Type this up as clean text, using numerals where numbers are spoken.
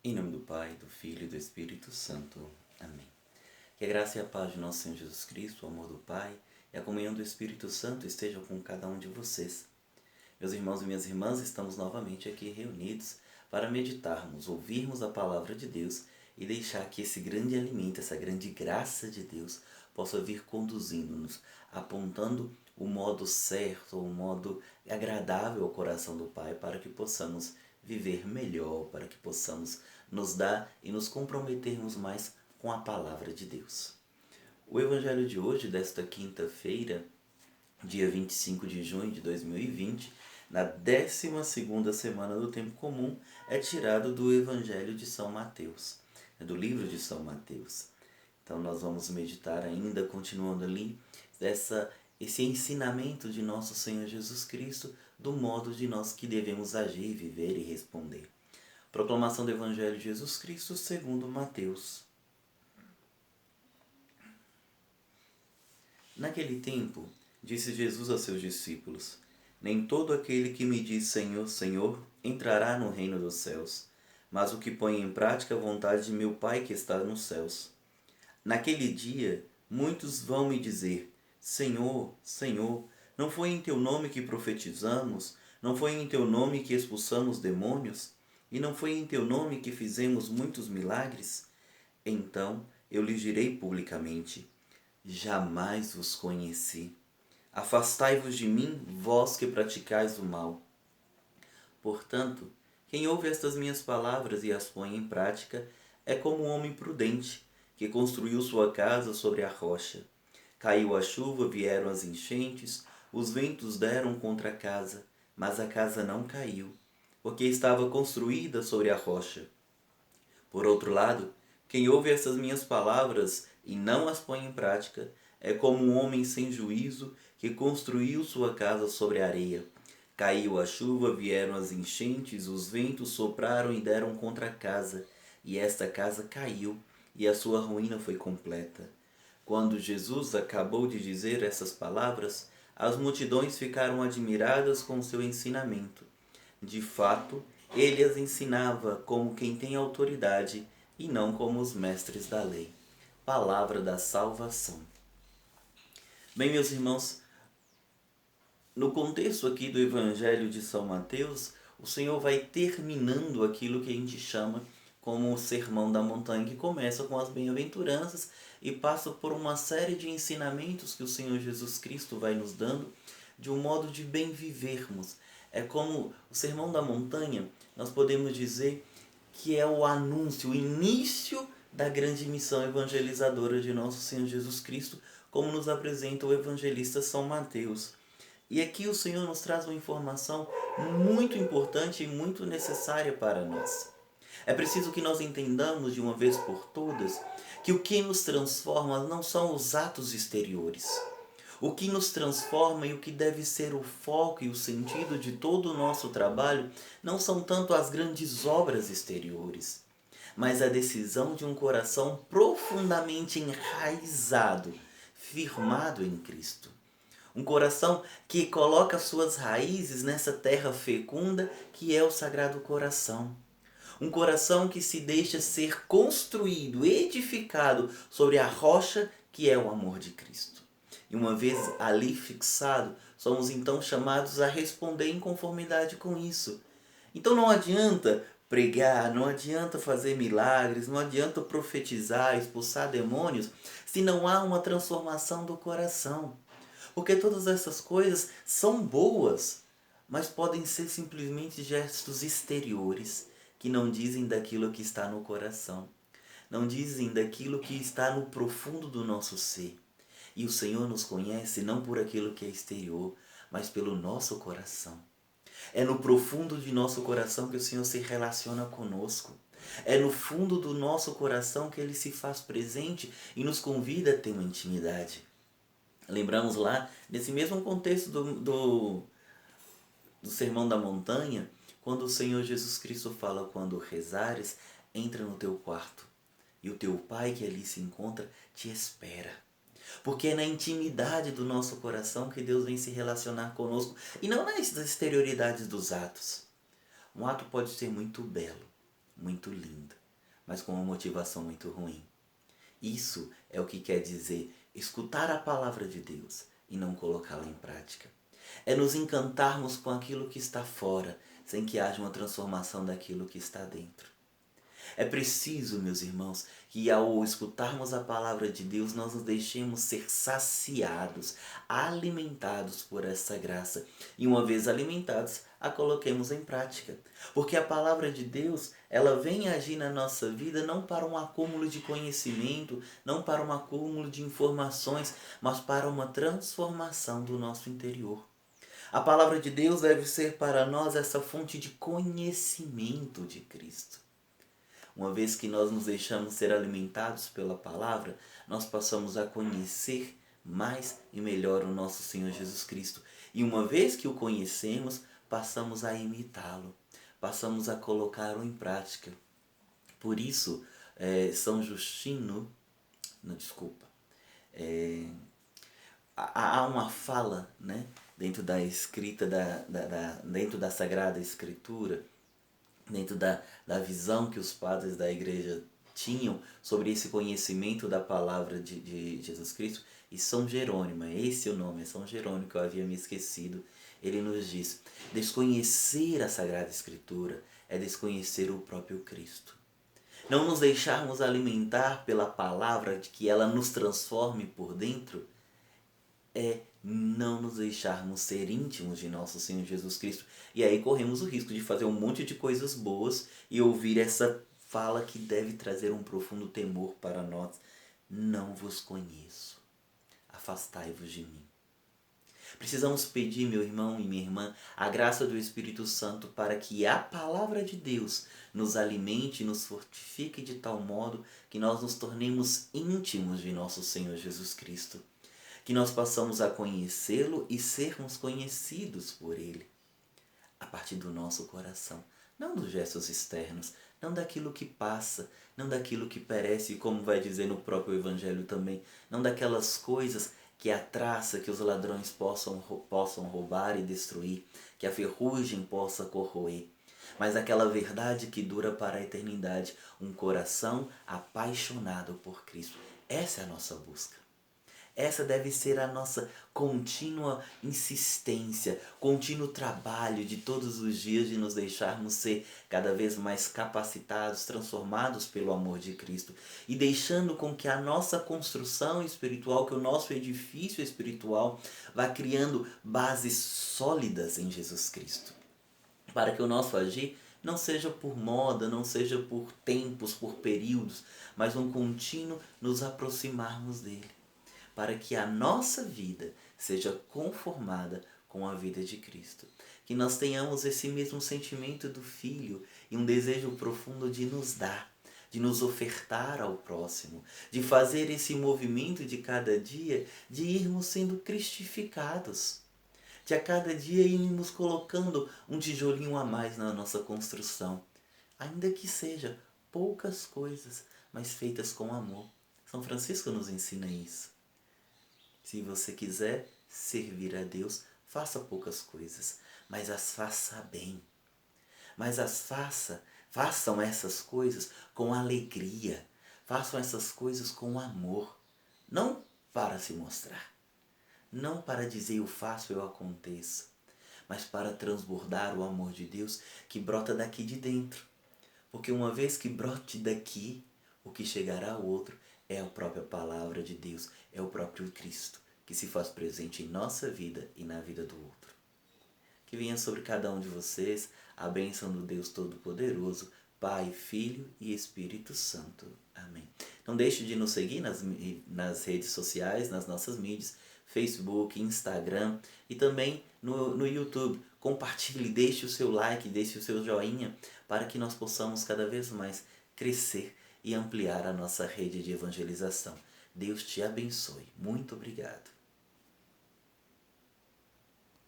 Em nome do Pai, do Filho e do Espírito Santo. Amém. Que a graça e a paz de nosso Senhor Jesus Cristo, o amor do Pai e a comunhão do Espírito Santo estejam com cada um de vocês. Meus irmãos e minhas irmãs, estamos novamente aqui reunidos para meditarmos, ouvirmos a palavra de Deus e deixar que esse grande alimento, essa grande graça de Deus possa vir conduzindo-nos, apontando o modo certo, o modo agradável ao coração do Pai para que possamos viver melhor, para que possamos nos dar e nos comprometermos mais com a palavra de Deus. O evangelho de hoje, desta quinta-feira, dia 25 de junho de 2020, na 12ª semana do tempo comum, é tirado do evangelho de São Mateus, do livro de São Mateus. Então nós vamos meditar ainda, continuando ali, esse ensinamento de nosso Senhor Jesus Cristo, do modo de nós que devemos agir, viver e responder. Proclamação do Evangelho de Jesus Cristo segundo Mateus. Naquele tempo, disse Jesus a seus discípulos: Nem todo aquele que me diz Senhor, Senhor, entrará no reino dos céus, mas o que põe em prática a vontade de meu Pai que está nos céus. Naquele dia, muitos vão me dizer: Senhor, Senhor, não foi em teu nome que profetizamos? Não foi em teu nome que expulsamos demônios? E não foi em teu nome que fizemos muitos milagres? Então eu lhes direi publicamente: Jamais vos conheci. Afastai-vos de mim, vós que praticais o mal. Portanto, quem ouve estas minhas palavras e as põe em prática é como um homem prudente, que construiu sua casa sobre a rocha. Caiu a chuva, vieram as enchentes, os ventos deram contra a casa, mas a casa não caiu, porque estava construída sobre a rocha. Por outro lado, quem ouve essas minhas palavras e não as põe em prática é como um homem sem juízo que construiu sua casa sobre a areia. Caiu a chuva, vieram as enchentes, os ventos sopraram e deram contra a casa, e esta casa caiu, e a sua ruína foi completa. Quando Jesus acabou de dizer essas palavras, as multidões ficaram admiradas com o seu ensinamento. De fato, ele as ensinava como quem tem autoridade e não como os mestres da lei. Palavra da salvação. Bem, meus irmãos, no contexto aqui do Evangelho de São Mateus, o Senhor vai terminando aquilo que a gente chama como o Sermão da Montanha, que começa com as bem-aventuranças e passa por uma série de ensinamentos que o Senhor Jesus Cristo vai nos dando de um modo de bem vivermos. É como o Sermão da Montanha, nós podemos dizer que é o anúncio, o início da grande missão evangelizadora de nosso Senhor Jesus Cristo, como nos apresenta o evangelista São Mateus. E aqui o Senhor nos traz uma informação muito importante e muito necessária para nós. É preciso que nós entendamos de uma vez por todas que o que nos transforma não são os atos exteriores. O que nos transforma e o que deve ser o foco e o sentido de todo o nosso trabalho não são tanto as grandes obras exteriores, mas a decisão de um coração profundamente enraizado, firmado em Cristo. Um coração que coloca suas raízes nessa terra fecunda que é o Sagrado Coração. Um coração que se deixa ser construído, edificado sobre a rocha que é o amor de Cristo. E uma vez ali fixado, somos então chamados a responder em conformidade com isso. Então não adianta pregar, não adianta fazer milagres, não adianta profetizar, expulsar demônios, se não há uma transformação do coração. Porque todas essas coisas são boas, mas podem ser simplesmente gestos exteriores que não dizem daquilo que está no coração, não dizem daquilo que está no profundo do nosso ser. E o Senhor nos conhece não por aquilo que é exterior, mas pelo nosso coração. É no profundo de nosso coração que o Senhor se relaciona conosco. É no fundo do nosso coração que Ele se faz presente e nos convida a ter uma intimidade. Lembramos lá, nesse mesmo contexto do Sermão da Montanha, quando o Senhor Jesus Cristo fala: quando rezares, entra no teu quarto, e o teu Pai que ali se encontra te espera. Porque é na intimidade do nosso coração que Deus vem se relacionar conosco, e não nas exterioridades dos atos. Um ato pode ser muito belo, muito lindo, mas com uma motivação muito ruim. Isso é o que quer dizer escutar a palavra de Deus e não colocá-la em prática. É nos encantarmos com aquilo que está fora, sem que haja uma transformação daquilo que está dentro. É preciso, meus irmãos, que ao escutarmos a palavra de Deus, nós nos deixemos ser saciados, alimentados por essa graça. E uma vez alimentados, a coloquemos em prática. Porque a palavra de Deus, ela vem agir na nossa vida não para um acúmulo de conhecimento, não para um acúmulo de informações, mas para uma transformação do nosso interior. A palavra de Deus deve ser para nós essa fonte de conhecimento de Cristo. Uma vez que nós nos deixamos ser alimentados pela palavra, nós passamos a conhecer mais e melhor o nosso Senhor Jesus Cristo. E uma vez que o conhecemos, passamos a imitá-lo, passamos a colocá-lo em prática. Por isso, São Justino, não, desculpa, há uma fala, né, dentro da escrita, dentro da Sagrada Escritura, dentro da visão que os padres da igreja tinham sobre esse conhecimento da palavra de Jesus Cristo. E São Jerônimo, esse é o nome, é São Jerônimo, que eu havia me esquecido, ele nos diz: desconhecer a Sagrada Escritura é desconhecer o próprio Cristo. Não nos deixarmos alimentar pela palavra, de que ela nos transforme por dentro, é não nos deixarmos ser íntimos de nosso Senhor Jesus Cristo. E aí corremos o risco de fazer um monte de coisas boas e ouvir essa fala que deve trazer um profundo temor para nós: não vos conheço, afastai-vos de mim. Precisamos pedir, meu irmão e minha irmã, a graça do Espírito Santo para que a palavra de Deus nos alimente e nos fortifique de tal modo que nós nos tornemos íntimos de nosso Senhor Jesus Cristo. Que nós possamos a conhecê-lo e sermos conhecidos por ele, a partir do nosso coração, não dos gestos externos, não daquilo que passa, não daquilo que perece, como vai dizer no próprio Evangelho também, não daquelas coisas que a traça, que os ladrões possam roubar e destruir, que a ferrugem possa corroer, mas aquela verdade que dura para a eternidade, um coração apaixonado por Cristo. Essa é a nossa busca. Essa deve ser a nossa contínua insistência, contínuo trabalho de todos os dias de nos deixarmos ser cada vez mais capacitados, transformados pelo amor de Cristo e deixando com que a nossa construção espiritual, que o nosso edifício espiritual vá criando bases sólidas em Jesus Cristo, para que o nosso agir não seja por moda, não seja por tempos, por períodos, mas um contínuo nos aproximarmos dele, para que a nossa vida seja conformada com a vida de Cristo. Que nós tenhamos esse mesmo sentimento do Filho e um desejo profundo de nos dar, de nos ofertar ao próximo, de fazer esse movimento de cada dia, de irmos sendo cristificados, de a cada dia irmos colocando um tijolinho a mais na nossa construção, ainda que seja poucas coisas, mas feitas com amor. São Francisco nos ensina isso. Se você quiser servir a Deus, faça poucas coisas, mas as faça bem. Mas façam essas coisas com alegria. Façam essas coisas com amor. Não para se mostrar. Não para dizer eu faço, eu aconteço. Mas para transbordar o amor de Deus que brota daqui de dentro. Porque uma vez que brote daqui, o que chegará ao outro é a própria palavra de Deus, é o próprio Cristo, que se faz presente em nossa vida e na vida do outro. Que venha sobre cada um de vocês a bênção do Deus Todo-Poderoso, Pai, Filho e Espírito Santo. Amém. Não deixe de nos seguir nas redes sociais, nas nossas mídias, Facebook, Instagram e também no YouTube. Compartilhe, deixe o seu like, deixe o seu joinha, para que nós possamos cada vez mais crescer e ampliar a nossa rede de evangelização. Deus te abençoe. Muito obrigado.